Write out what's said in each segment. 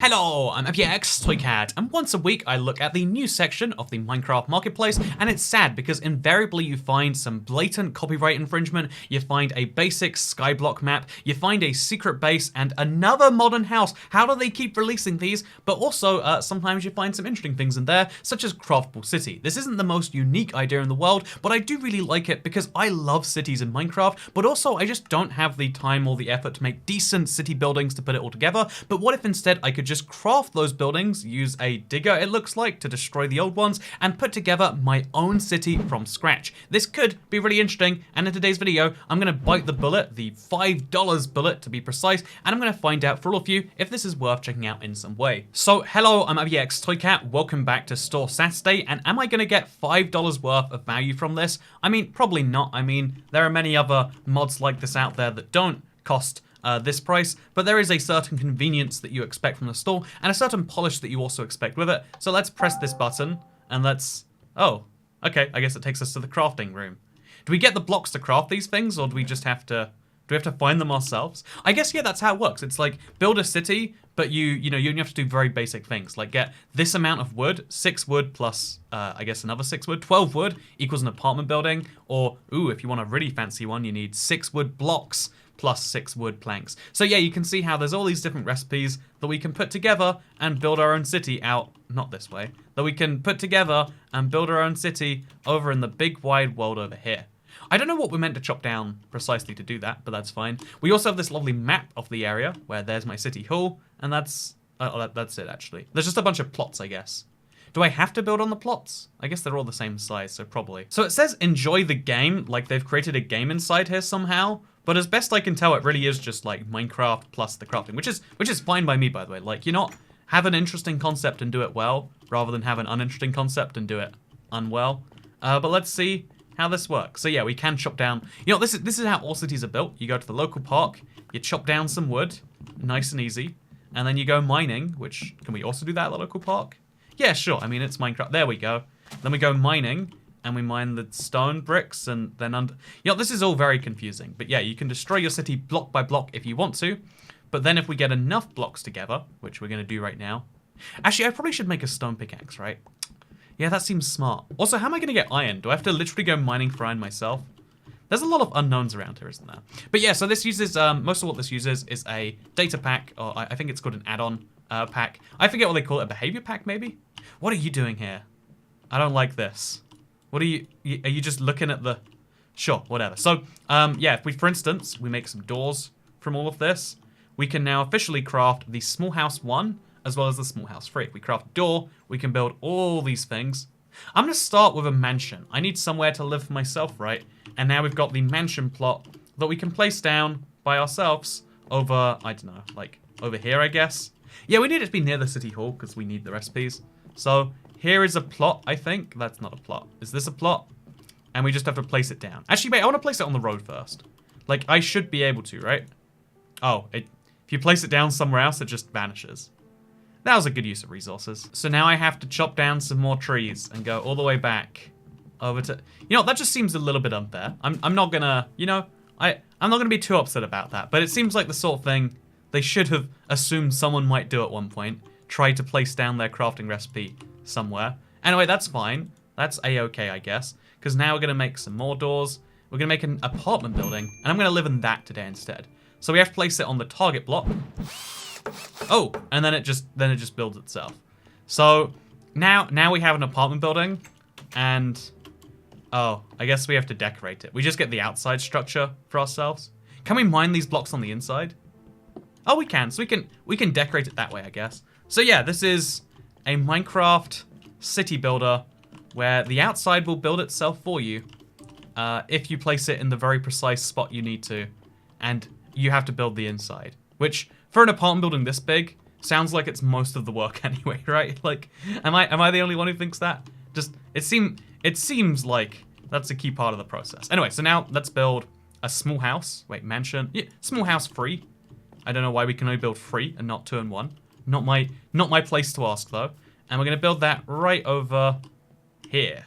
Hello, I'm FX Toycat, and once a week I look at the news section of the Minecraft marketplace, and it's sad because invariably you find some blatant copyright infringement, you find a basic skyblock map, you find a secret base, and another modern house. How do they keep releasing these? But also, sometimes you find some interesting things in there, such as Craftable City. This isn't the most unique idea in the world, but I do really like it because I love cities in Minecraft, but also I just don't have the time or the effort to make decent city buildings to put it all together. But what if instead I could just craft those buildings, use a digger it looks like to destroy the old ones, and put together my own city from scratch. This could be really interesting, and in today's video I'm going to bite the bullet, the $5 bullet to be precise, and I'm going to find out for all of you if this is worth checking out in some way. So hello, I'm FX Toycat, welcome back to Store Saturday, and am I going to get $5 worth of value from this? I mean, probably not. I mean, there are many other mods like this out there that don't cost this price, but there is a certain convenience that you expect from the store and a certain polish that you also expect with it. So let's press this button and let's, oh, okay, I guess it takes us to the crafting room. Do we get the blocks to craft these things, or do we just have to, find them ourselves? I guess, yeah, that's how it works. It's like build a city, but you only have to do very basic things, like get this amount of wood, 6 wood plus, I guess another 6 wood, 12 wood equals an apartment building, or, ooh, if you want a really fancy one, you need 6 wood blocks plus 6 wood planks. So yeah, you can see how there's all these different recipes that we can put together and build our own city out, not this way, that we can put together and build our own city over in the big wide world over here. I don't know what we're meant to chop down precisely to do that, but that's fine. We also have this lovely map of the area where there's my city hall, and that's it actually. There's just a bunch of plots, I guess. Do I have to build on the plots? I guess they're all the same size, so probably. So it says enjoy the game, like they've created a game inside here somehow, but as best I can tell, it really is just like Minecraft plus the crafting, which is fine by me, by the way. Like, you not have an interesting concept and do it well, rather than have an uninteresting concept and do it unwell. But let's see how this works. So yeah, we can chop down. You know, this is how all cities are built. You go to the local park, you chop down some wood, nice and easy, and then you go mining. Which can we also do that at the local park? Yeah, sure. I mean, it's Minecraft. There we go. Then we go mining, and we mine the stone bricks, and then under... You know, this is all very confusing. But yeah, you can destroy your city block by block if you want to. But then if we get enough blocks together, which we're going to do right now... Actually, I probably should make a stone pickaxe, right? Yeah, that seems smart. Also, how am I going to get iron? Do I have to literally go mining for iron myself? There's a lot of unknowns around here, isn't there? But yeah, so this uses... most of what this uses is a data pack, or I think it's called an add-on pack. I forget what they call it. A behavior pack, maybe? What are you doing here? I don't like this. What are you just looking at the... Sure, whatever. So, yeah, if we, for instance, we make some doors from all of this, we can now officially craft the small house 1 as well as the small house 3. If we craft a door, we can build all these things. I'm going to start with a mansion. I need somewhere to live for myself, right? And now we've got the mansion plot that we can place down by ourselves over, I don't know, like over here, I guess. Yeah, we need it to be near the city hall because we need the recipes. So here is a plot, I think. That's not a plot. Is this a plot? And we just have to place it down. Actually, wait, I want to place it on the road first. Like, I should be able to, right? Oh, if you place it down somewhere else, it just vanishes. That was a good use of resources. So now I have to chop down some more trees and go all the way back over to... You know, that just seems a little bit unfair. I'm not gonna, you know, I'm not gonna be too upset about that. But it seems like the sort of thing they should have assumed someone might do at one point. Try to place down their crafting recipe somewhere. Anyway, that's fine. That's a-okay, I guess. Because now we're going to make some more doors. We're going to make an apartment building. And I'm going to live in that today instead. So we have to place it on the target block. Oh, and then it just builds itself. So now we have an apartment building. And, oh, I guess we have to decorate it. We just get the outside structure for ourselves. Can we mine these blocks on the inside? Oh, we can. So we can decorate it that way, I guess. So yeah, this is a Minecraft city builder where the outside will build itself for you if you place it in the very precise spot you need to, and you have to build the inside. Which, for an apartment building this big, sounds like it's most of the work anyway, right? Like, am I the only one who thinks that? Just it seems like that's a key part of the process. Anyway, so now let's build a small house. Wait, mansion. Yeah, small house 3. I don't know why we can only build 3 and not 2 and 1. Not my place to ask, though. And we're going to build that right over here.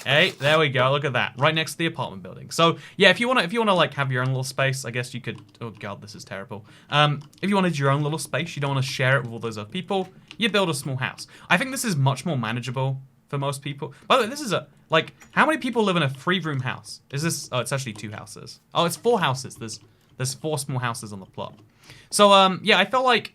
Hey, there we go. Look at that, right next to the apartment building. So yeah, if you wanna like have your own little space, I guess you could. Oh god, this is terrible. If you wanted your own little space, you don't want to share it with all those other people. You build a small house. I think this is much more manageable for most people. By the way, this is like how many people live in a 3-room house? Is this? Oh, it's actually 2 houses. Oh, it's 4 houses. There's 4 small houses on the plot. So yeah, I felt like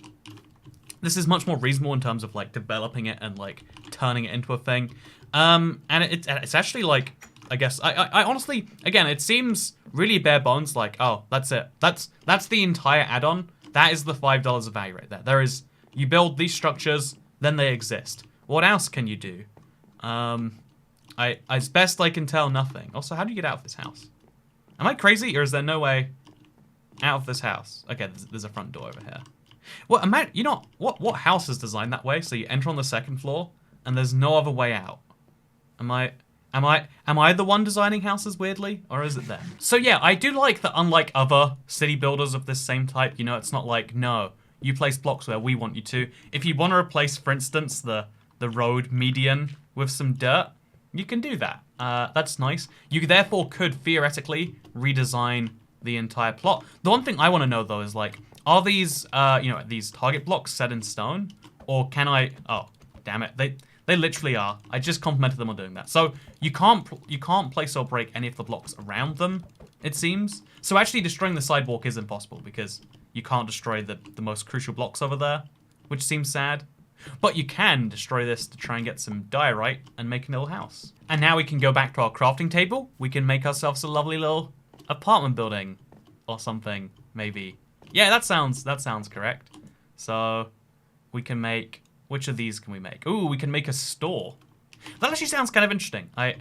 this is much more reasonable in terms of like developing it and like turning it into a thing. And it's actually like, I guess, I honestly, again, it seems really bare bones, like, oh, that's it. That's the entire add-on. That is the $5 of value right there. There is, you build these structures, then they exist. What else can you do? As best I can tell, nothing. Also, how do you get out of this house? Am I crazy, or is there no way out of this house? Okay, there's a front door over here. Well, you know, what house is designed that way? So you enter on the 2nd floor, and there's no other way out. Am I the one designing houses weirdly, or is it them? So yeah, I do like that unlike other city builders of this same type, you know, it's not like, no, you place blocks where we want you to. If you want to replace, for instance, the road median with some dirt, you can do that. That's nice. You therefore could theoretically redesign the entire plot. The one thing I want to know though is like, are these, you know, these target blocks set in stone, or can I? Oh, damn it! They literally are. I just complimented them on doing that. So you can't place or break any of the blocks around them, it seems. So actually destroying the sidewalk is impossible because you can't destroy the most crucial blocks over there, which seems sad. But you can destroy this to try and get some diorite and make a little house. And now we can go back to our crafting table. We can make ourselves a lovely little apartment building or something, maybe. Yeah, that sounds correct. So we can make, which of these can we make? Ooh, we can make a store. That actually sounds kind of interesting. I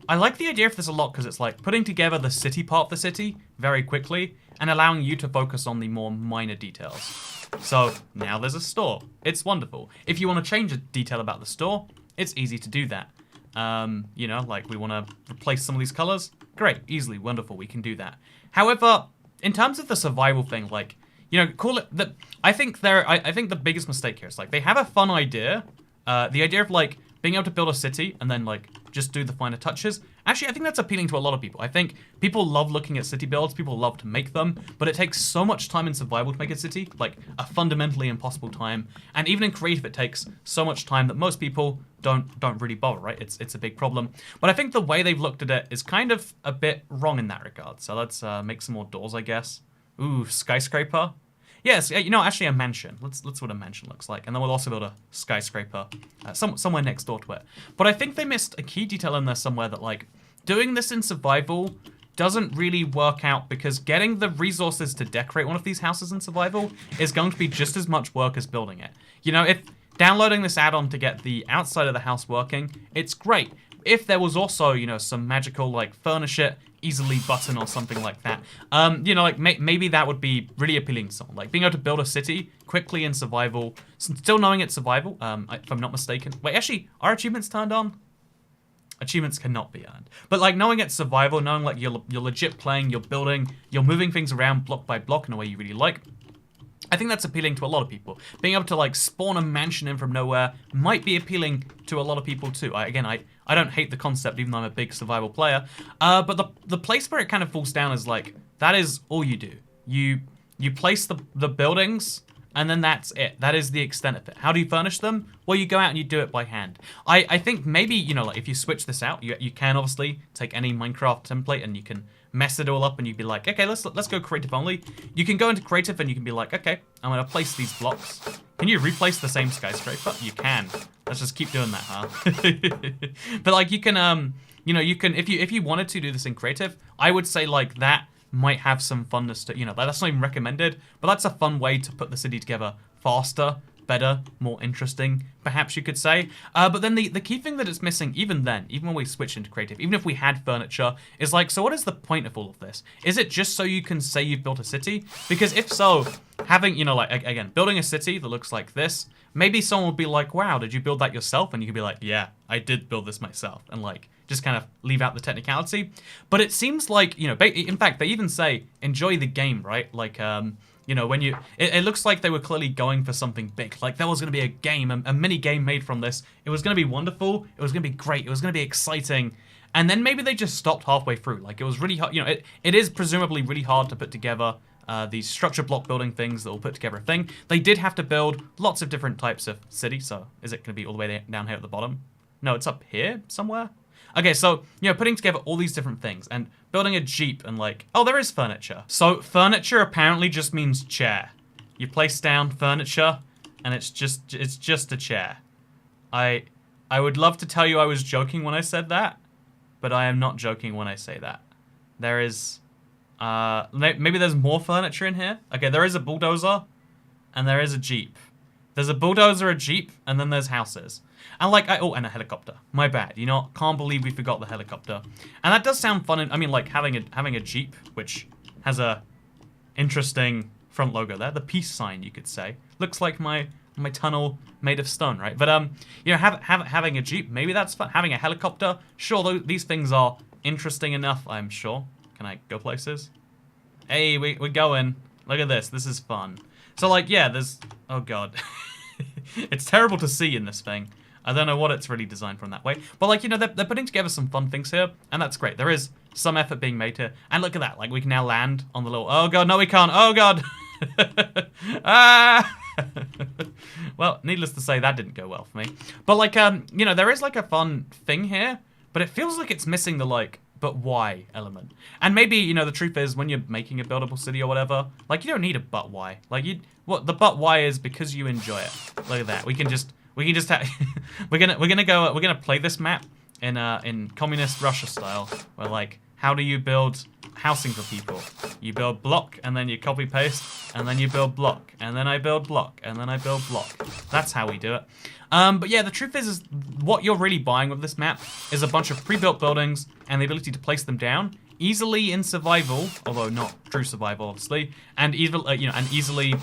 like the idea of this a lot because it's like putting together the city part of the city very quickly and allowing you to focus on the more minor details. So now there's a store. It's wonderful. If you want to change a detail about the store, it's easy to do that. You know, like we want to replace some of these colors. Great, easily, wonderful, we can do that. However, in terms of the survival thing, like, you know, call it that. I think the biggest mistake here is like they have a fun idea, the idea of like being able to build a city and then like just do the finer touches. Actually, I think that's appealing to a lot of people. I think people love looking at city builds. People love to make them, but it takes so much time in survival to make a city, like a fundamentally impossible time. And even in creative, it takes so much time that most people don't really bother, right? It's a big problem. But I think the way they've looked at it is kind of a bit wrong in that regard. So let's make some more doors, I guess. Ooh, skyscraper. Yes, you know, actually a mansion. Let's what a mansion looks like. And then we'll also build a skyscraper somewhere next door to it. But I think they missed a key detail in there somewhere that, like, doing this in survival doesn't really work out because getting the resources to decorate one of these houses in survival is going to be just as much work as building it. You know, if downloading this add-on to get the outside of the house working, it's great. If there was also, you know, some magical, like, furnish it easily button or something like that, you know, like maybe that would be really appealing to someone. Like being able to build a city quickly in survival, still knowing it's survival, if I'm not mistaken. Wait, actually, are achievements turned on? Achievements cannot be earned. But like knowing it's survival, knowing like you're legit playing, you're building, you're moving things around block by block in a way you really like, I think that's appealing to a lot of people. Being able to like spawn a mansion in from nowhere might be appealing to a lot of people too. I don't hate the concept, even though I'm a big survival player. But the place where it kind of falls down is like, that is all you do. You place the buildings, and then that's it. That is the extent of it. How do you furnish them? Well, you go out and you do it by hand. I think maybe, you know, like if you switch this out, you can obviously take any Minecraft template and you can mess it all up and you'd be like, okay, let's go creative only. You can go into creative and you can be like, okay, I'm gonna place these blocks. Can you replace the same skyscraper? You can. Let's just keep doing that, huh? But like you can, you know, you can, if you wanted to do this in creative, I would say like that might have some funness to, you know, that's not even recommended, but that's a fun way to put the city together faster, better, more interesting, perhaps you could say. But then the key thing that it's missing, even when we switch into creative, even if we had furniture, is like, so what is the point of all of this? Is it just so you can say you've built a city? Because if so, having, you know, like, again, building a city that looks like this, maybe someone would be like, wow, did you build that yourself? And you could be like, yeah, I did build this myself. And like, just kind of leave out the technicality. But it seems like, you know, in fact, they even say, enjoy the game, right? Like, You know, when it looks like they were clearly going for something big. Like there was going to be a game, a mini game made from this. It was going to be wonderful. It was going to be great. It was going to be exciting. And then maybe they just stopped halfway through. Like it was really hard. You know, it is presumably really hard to put together these structure block building things that will put together a thing. They did have to build lots of different types of city. So is it going to be all the way down here at the bottom? No, it's up here somewhere. Okay, so, you know, putting together all these different things and building a Jeep and like, oh, there is furniture. So furniture apparently just means chair. You place down furniture and it's just a chair. I would love to tell you I was joking when I said that, but I am not joking when I say that. There is, maybe there's more furniture in here. Okay, there is a bulldozer and there is a Jeep. There's a bulldozer, a Jeep, and then there's houses. And like, oh, and a helicopter. My bad. You know, can't believe we forgot the helicopter. And that does sound fun. I mean, like having a Jeep, which has a interesting front logo there. The peace sign, you could say. Looks like my tunnel made of stone, right? But you know, having a Jeep, maybe that's fun. Having a helicopter, sure. These things are interesting enough, I'm sure. Can I go places? Hey, we're going. Look at this. This is fun. So like, yeah, there's. Oh god. It's terrible to see in this thing. I don't know what it's really designed from that way. But like, you know, they're putting together some fun things here, and that's great. There is some effort being made here. And look at that. Like, we can now land on the little... Oh god, no we can't. Oh god. Ah! Well, needless to say, that didn't go well for me. But like, you know, there is like a fun thing here, but it feels like it's missing the like, but why element. And maybe, you know, the truth is when you're making a buildable city or whatever, like you don't need a but why. Like what the but why is because you enjoy it. Look at that. We can just have, we're gonna play this map in communist Russia style, where like, how do you build housing for people? You build block, and then you copy paste, and then you build block, and then I build block, and then I build block. That's how we do it. But yeah, the truth is what you're really buying with this map is a bunch of pre-built buildings and the ability to place them down easily in survival, although not true survival, obviously, and even you know, and easily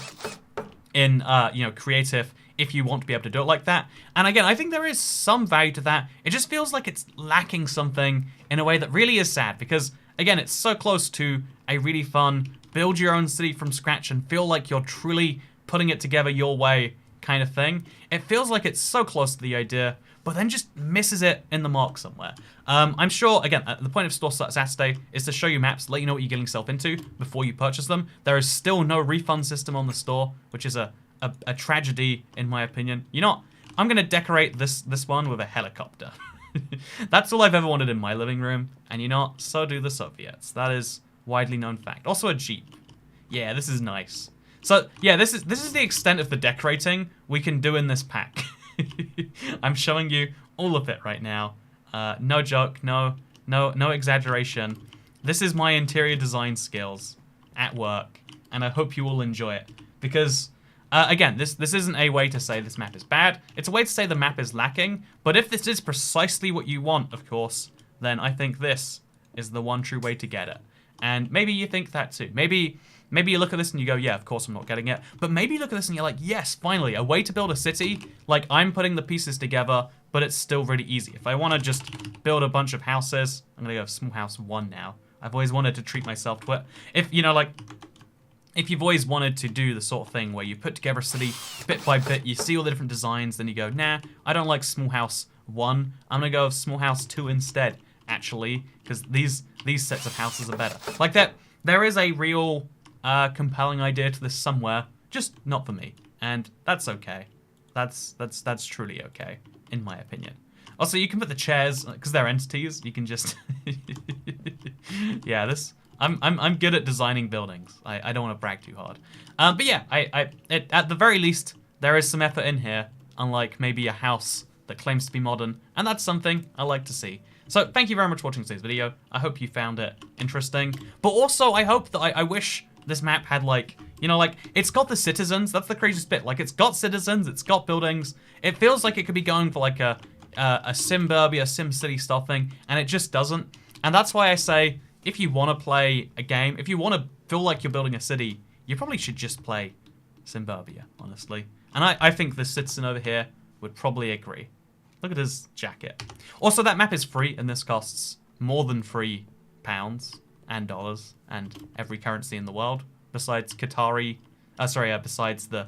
in you know, creative, if you want to be able to do it like that. And again, I think there is some value to that. It just feels like it's lacking something in a way that really is sad, because again, it's so close to a really fun build your own city from scratch and feel like you're truly putting it together your way kind of thing. It feels like it's so close to the idea, but then just misses it in the mark somewhere. I'm sure, again, the point of Store Saturday is to show you maps, let you know what you're getting yourself into before you purchase them. There is still no refund system on the store, which is a tragedy in my opinion. You know what? I'm gonna decorate this one with a helicopter. That's all I've ever wanted in my living room, and you know what? So do the Soviets. That is widely known fact. Also a Jeep. Yeah, this is nice. So yeah, this is the extent of the decorating we can do in this pack. I'm showing you all of it right now. No joke, no exaggeration. This is my interior design skills at work, and I hope you all enjoy it, because again, this isn't a way to say this map is bad. It's a way to say the map is lacking. But if this is precisely what you want, of course, then I think this is the one true way to get it. And maybe you think that too. Maybe you look at this and you go, yeah, of course I'm not getting it. But maybe you look at this and you're like, yes, finally, a way to build a city. Like, I'm putting the pieces together, but it's still really easy. If I want to just build a bunch of houses, I'm going to go small house 1 now. I've always wanted to treat myself to it. If, you know, like... If you've always wanted to do the sort of thing where you put together a city bit by bit, you see all the different designs, then you go, nah, I don't like small house 1. I'm gonna go with small house 2 instead, actually, because these sets of houses are better. Like that, there is a real compelling idea to this somewhere, just not for me, and that's okay. That's truly okay, in my opinion. Also, you can put the chairs, because they're entities. You can just, yeah, this. I'm good at designing buildings. I don't want to brag too hard. But yeah, at the very least, there is some effort in here, unlike maybe a house that claims to be modern, and that's something I like to see. So thank you very much for watching today's video. I hope you found it interesting. But also, I hope that I wish this map had like, you know, like, it's got the citizens. That's the craziest bit. Like, it's got citizens, it's got buildings. It feels like it could be going for like a Simburbia, SimCity style thing, and it just doesn't. And that's why I say, if you want to play a game, if you want to feel like you're building a city, you probably should just play Simburbia, honestly. And I think the citizen over here would probably agree. Look at his jacket. Also, that map is free, and this costs more than £3 and dollars and every currency in the world, besides Qatari Besides the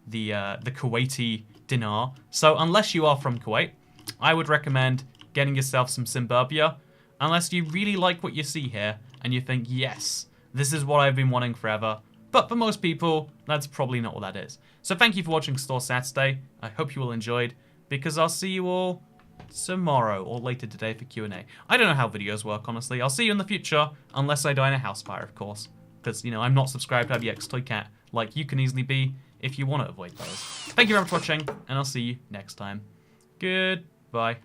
Kuwaiti dinar. So unless you are from Kuwait, I would recommend getting yourself some Simburbia. Unless you really like what you see here and you think, yes, this is what I've been wanting forever. But for most people, that's probably not what that is. So thank you for watching Store Saturday. I hope you all enjoyed, because I'll see you all tomorrow or later today for Q&A. I don't know how videos work, honestly. I'll see you in the future, unless I die in a house fire, of course. Because, you know, I'm not subscribed to IBX Toy Cat, like you can easily be if you want to avoid those. Thank you very much for watching, and I'll see you next time. Goodbye.